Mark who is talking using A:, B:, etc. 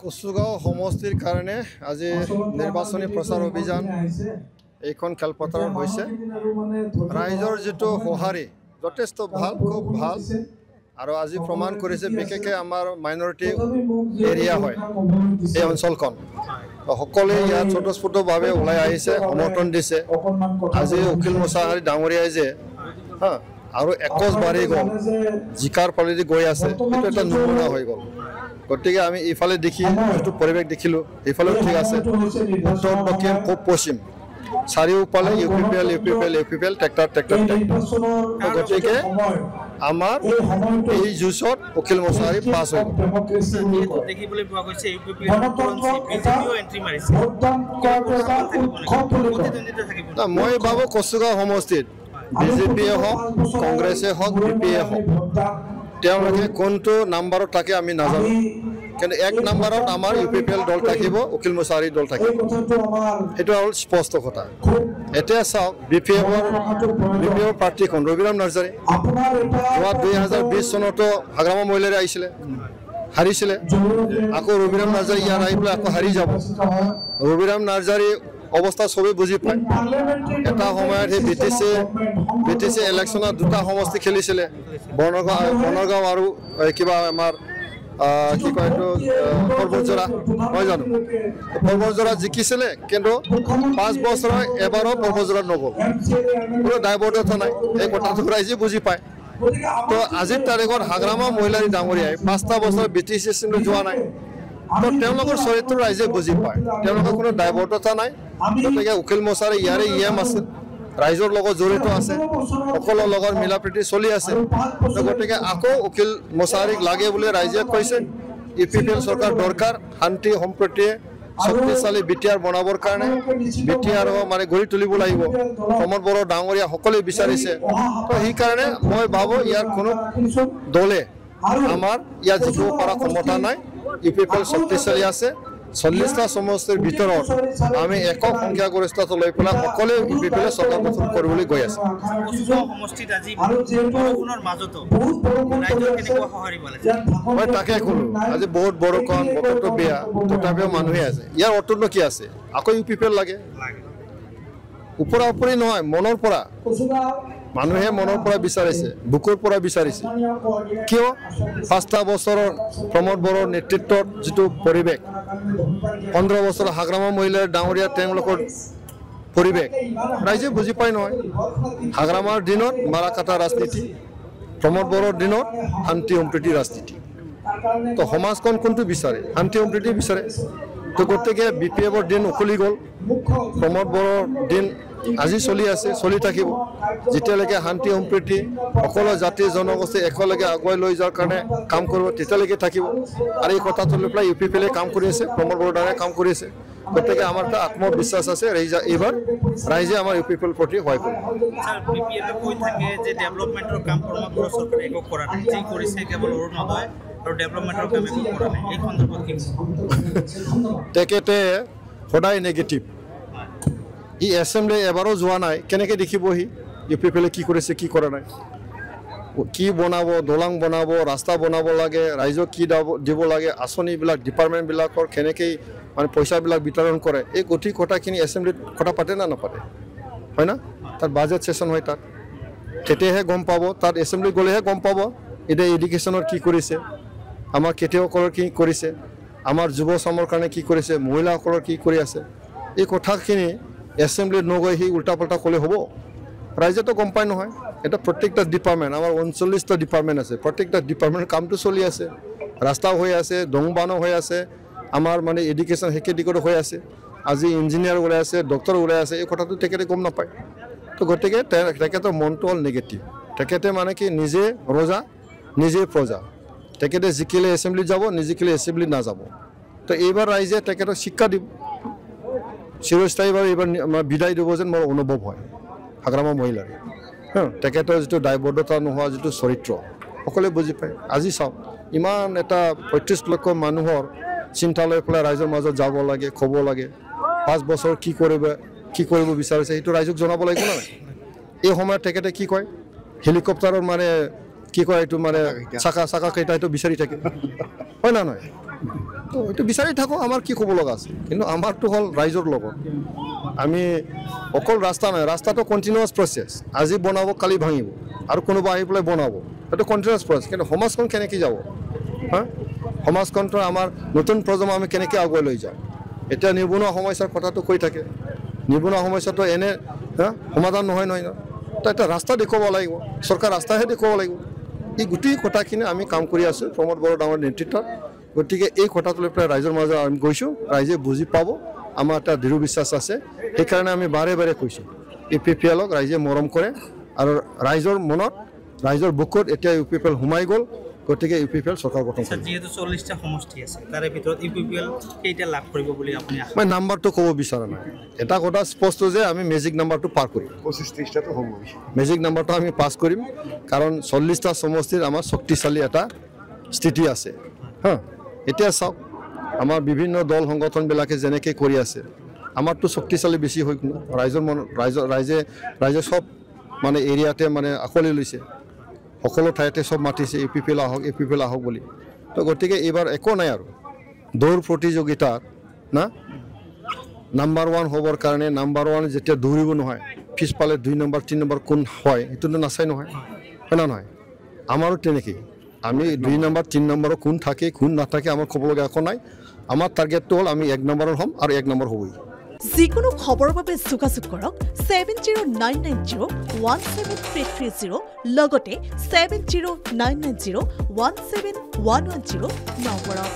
A: কচুগাঁও সমষ্টিৰ কাৰণে আজি নিৰ্বাচনী প্ৰচাৰ অভিযান এইখন খেলপথাৰত হৈছে। ৰাইজৰ যেটো সঁহাৰি যথেষ্ট ভাল, খুব ভাল, আৰু আজি প্ৰমাণ কৰিছে বিশেষকৈ আমাৰ মাইনৰিটি এৰিয়া হয় এই অঞ্চলখন। সকলোৱে ইয়াত স্বতঃস্ফূৰ্তভাৱে ওলাই আহিছে, সমৰ্থন দিছে। আজি উকিল মুছাহাৰী ডাঙৰীয়াই যে আৰু একজ বাঢ়ি গ'ল, জিকাৰ ফালেদি গৈ আছে, সেইটো এটা নমুনা হৈ গ'ল। গতিকে আমি ইফালে দেখি যিটো পৰিৱেশ দেখিলোঁ, এইফালেও ঠিক আছে। উত্তৰ দক্ষিণ পূব পশ্চিম চাৰিওফালে ইউপিপিএল ট্ৰেক্টৰ। গতিকে আমাৰ এই যুঁজত উকিল মুছাহাৰী পাছ হৈ গ'ল। মই ভাবোঁ কচুগাঁও সমষ্টিত বিজেপিয়ে হওক, কংগ্ৰেছে হওক, বিপিয়ে হওক, তেওঁলোকে কোনটো নাম্বাৰত থাকে আমি নাজানো, কিন্তু এক নাম্বাৰত আমাৰ ইউপিপিএল দল থাকিব, উকিল মুছাহাৰী দল থাকিব, সেইটো হ'ল স্পষ্ট কথা। এতিয়া চাওক বিপিএফৰ প্ৰাৰ্থীখন ৰবিৰাম নাৰ্জাৰী যোৱা 2020 চনতো হাগ্ৰামা মহিলাৰে আহিছিলে, হাৰিছিলে। আকৌ ৰবিৰাম নাৰ্জাৰী ইয়াত আহি পেলাই আকৌ হাৰি যাব। ৰবিৰাম নাৰ্জাৰী অৱস্থা চবেই বুজি পায়। এটা সময়ত সেই বিটিচি ইলেকশ্যনত দুটা সমষ্টি খেলিছিলে, বনগাঁও আৰু কিবা আমাৰ কি কয় এইটো পৰ্বতজোৰা, নহয় জানো? পৰ্বতজোৰা জিকিছিলে, কিন্তু 5 বছৰ এবাৰো পৰ্বতজোৰাত নগ'ল, কোনো দায়বদ্ধতা নাই। এই কথাটো ৰাইজে বুজি পায়। তো আজিৰ তাৰিখত হাগ্ৰামা মহিলাৰী ডাঙৰীয়াই 5টা বছৰ বিটিচি চিমলৈ যোৱা নাই। তো তেওঁলোকৰ চৰিত্ৰ ৰাইজে বুজি পায়, তেওঁলোকৰ কোনো দায়বদ্ধতা নাই। গতিকে উকিল মুছাহাৰী ইয়াৰে ইএম আছে, ৰাইজৰ লগত জড়িত আছে, সকলোৰ লগত মিলা প্ৰীতি চলি আছে। গতিকে আকৌ উকিল মুছাহাৰীক লাগে বুলি ৰাইজে কৈছে। ইউপিপিএল চৰকাৰ দৰকাৰ, শান্তি সম্প্ৰীতিয়ে শক্তিশালী বিটিআৰ বনাবৰ কাৰণে বিটিআৰ মানে গঢ়ি তুলিব লাগিব। প্ৰমোদ বড়ো ডাঙৰীয়া সকলোৱে বিচাৰিছে। তো সেইকাৰণে মই ভাবোঁ ইয়াৰ কোনো দলে আমাৰ ইয়াত জিকিব পৰা ক্ষমতা নাই। ইউপিপিএল শক্তিশালী আছে। 40টা সমষ্টিৰ ভিতৰত আমি একক সংখ্যাগৰিষ্ঠতা লৈ পেলাই সকলোৱে ইউপিপিএলে চৰকাৰ গঠন কৰিবলৈ গৈ আছে। মই তাকে ক'লোঁ, আজি বহুত বৰষুণ, বতৰটো বেয়া, তথাপিও মানুহে আছে। ইয়াৰ অৰ্থটো কি আছে? আকৌ ইউপিপিএল লাগে। ওপৰা ওপৰি নহয়, মনৰ পৰা মানুহে মনৰ পৰা বিচাৰিছে, বুকুৰ পৰা বিচাৰিছে। কিয়? 5টা বছৰৰ প্ৰমোদ বড়োৰ নেতৃত্বত যিটো পৰিৱেশ, 15 বছৰ হাগ্ৰামা মহিলাৰ ডাঙৰীয়া তেওঁলোকৰ পৰিৱেশ ৰাইজে বুজি পায় নহয়। হাগ্ৰামাৰ দিনত মাৰা কাটা ৰাজনীতি, প্ৰমোদ বড়োৰ দিনত শান্তি সম্প্ৰীতি ৰাজনীতি। তো সমাজখন কোনটো বিচাৰে? শান্তি সম্প্ৰীতি বিচাৰে। তো গতিকে বিপিএফৰ দিন উকলি গ'ল, প্ৰমোদ বড়োৰ দিন আজি চলি আছে, চলি থাকিব। যেতিয়ালৈকে শান্তি সম্প্ৰীতি সকলো জাতি জনগোষ্ঠী একেলগে আগুৱাই লৈ যোৱাৰ কাৰণে কাম কৰিব, তেতিয়ালৈকে থাকিব। আৰু এই কথাটো লৈ পেলাই ইউপিপিএলে কাম কৰি আছে, প্ৰমোদ বড়োৰ দ্বাৰাই কাম কৰি আছে। গতিকে আমাৰ এটা আত্মবিশ্বাস আছে, এইবাৰ ৰাইজে আমাৰ ইউপিপিএল প্ৰতি সহায় কৰিব। তেখেতে সদায় নেগেটিভ। ই এছেম্বলি এবাৰো যোৱা নাই, কেনেকৈ দেখিবহি ইউপিপিএলে কি কৰিছে, কি কৰা নাই? কি বনাব? দলং বনাব, ৰাস্তা বনাব লাগে, ৰাইজক কি দিব লাগে, আঁচনিবিলাক ডিপাৰ্টমেণ্টবিলাকৰ কেনেকৈ মানে পইচাবিলাক বিতৰণ কৰে, এই গোটেই কথাখিনি এছেম্বলিত কথা পাতে না নাপাতে, হয় না? তাত বাজেট ছেশ্যন হয়, তাত তেতিয়াহে গম পাব, তাত এছেম্বলি গ'লেহে গম পাব। এতিয়া এডুকেশ্যনৰ কি কৰিছে, আমাৰ খেতিয়কসকলৰ কি কৰিছে, আমাৰ যুৱ চামৰ কাৰণে কি কৰিছে, মহিলাসকলৰ কি কৰি আছে, এই কথাখিনি এছেম্বলিত নগৈ সি উল্টা পাল্টা ক'লে হ'ব? ৰাইজেতো গম পায় নহয়। এটা প্ৰত্যেকটা ডিপাৰ্টমেণ্ট, আমাৰ 39টা ডিপাৰ্টমেণ্ট আছে, প্ৰত্যেকটা ডিপাৰ্টমেণ্টৰ কামটো চলি আছে, ৰাস্তাও হৈ আছে, দংবানো হৈ আছে, আমাৰ মানে এডুকেশ্যন শিক্ষা হৈ আছে। আজি ইঞ্জিনিয়াৰ ওলাই আছে, ডক্টৰ ওলাই আছে, এই কথাটো তেখেতে গম নাপায়। তো গতিকে তেখেতৰ মনটো হ'ল নিগেটিভ। তেখেতে মানে কি নিজে ৰজা, নিজে প্ৰজা। তেখেতে জিকিলে এছেম্বলিত যাব, নিজিকিলে এছেম্বলিত নাযাব। তো এইবাৰ ৰাইজে তেখেতক শিক্ষা দিব, চিৰস্থায়ীভাৱে এইবাৰ বিদায় দিব যেন মোৰ অনুভৱ হয় হাগ্ৰামা মহিলাৰ। তেখেতৰ যিটো দায়বদ্ধতা নোহোৱা যিটো চৰিত্ৰ সকলোৱে বুজি পায়। আজি চাওক, ইমান এটা 35 লক্ষ মানুহৰ চিন্তা লৈ পেলাই ৰাইজৰ মাজত যাব লাগে, ক'ব লাগে, 5 বছৰ কি কৰিব বিচাৰিছে সেইটো ৰাইজক জনাব লাগিব নাই? এই সময়ত তেখেতে কি কয়, হেলিকপ্টাৰৰ মানে কি কয় এইটো মানে চাকা কেইটা এইটো বিচাৰি থাকে হয় না নহয় তো এইটো বিচাৰি থাকোঁ আমাৰ কি ক'ব লগা আছে কিন্তু আমাৰতো হ'ল ৰাইজৰ লগত আমি অকল ৰাস্তা নহয় ৰাস্তাটো কণ্টিনিউৱাছ প্ৰচেছ আজি বনাব কালি ভাঙিব আৰু কোনোবা আহি পেলাই বনাব সেইটো কণ্টিনিউৱাছ প্ৰচেছ কিন্তু সমাজখন কেনেকৈ যাব হা সমাজখনটো আমাৰ নতুন প্ৰজন্ম আমি কেনেকৈ আগুৱাই লৈ যাওঁ এতিয়া নিবনুৱা সমস্যাৰ কথাটো কৈ থাকে নিবনুৱা সমস্যাটো এনে সমাধান নহয় নহয় তো এটা ৰাস্তা দেখুৱাব লাগিব চৰকাৰ ৰাস্তাহে দেখুৱাব লাগিব এই গোটেই কথাখিনি আমি কাম কৰি আছোঁ প্ৰমোদ বড়ো ডাঙৰ নেতৃত্বত গতিকে এই কথাটো লৈ পেলাই ৰাইজৰ মাজত আমি গৈছোঁ ৰাইজে বুজি পাব আমাৰ এটা দৃঢ় বিশ্বাস আছে সেইকাৰণে আমি বাৰে বাৰে কৈছোঁ UPPLক ৰাইজে মৰম কৰে আৰু ৰাইজৰ মনত ৰাইজৰ বুকুত এতিয়া UPPL সোমাই গ'ল গতিকে UPPL চৰকাৰ গঠন কৰিব
B: যেহেতু 40টা সমষ্টি আছে তাৰে ভিতৰত UPPL কেইটা লাভ কৰিব বুলি আপুনি আশা
A: মই নাম্বাৰটো ক'ব বিচৰা নাই এটা কথা স্পষ্ট যে আমি মেজিক নাম্বাৰটো পাৰ কৰিম
C: 25-30টাটো হ'ব
A: মেজিক নাম্বাৰটো আমি পাছ কৰিম কাৰণ 40টা সমষ্টিৰ আমাৰ শক্তিশালী এটা স্থিতি আছে হা এতিয়া চাওক আমাৰ বিভিন্ন দল সংগঠনবিলাকে যেনেকৈ কৰি আছে আমাৰতো শক্তিশালী বেছি হৈ ৰাইজৰ মন ৰাইজে সব মানে এৰিয়াতে মানে আঁকোৱালি লৈছে সকলো ঠাইতে সব মাতিছে UPPL আহক বুলি তো গতিকে এইবাৰ একো নাই আৰু দৌৰ প্ৰতিযোগিতাত না নাম্বাৰ 1 হ'বৰ কাৰণে নাম্বাৰ 1 যেতিয়া দৌৰিব নহয় পিছফালে 2 নম্বৰ 3 নম্বৰ কোন হয় এইটোতো নাচাই নহয় হয় না নহয় আমাৰো তেনেকৈ আমি 2 নম্বৰ 3 নম্বৰৰ কোন থাকে কোন নাথাকে আমাৰ ক'বলগীয়া একো নাই আমাৰ টাৰ্গেটটো হ'ল আমি 1 নম্বৰৰ হ'ম আৰু 1 নম্বৰ হ'বই
D: যিকোনো খবৰৰ বাবে যোগাযোগ কৰক 7099017330 লগতে 7099017110 নম্বৰত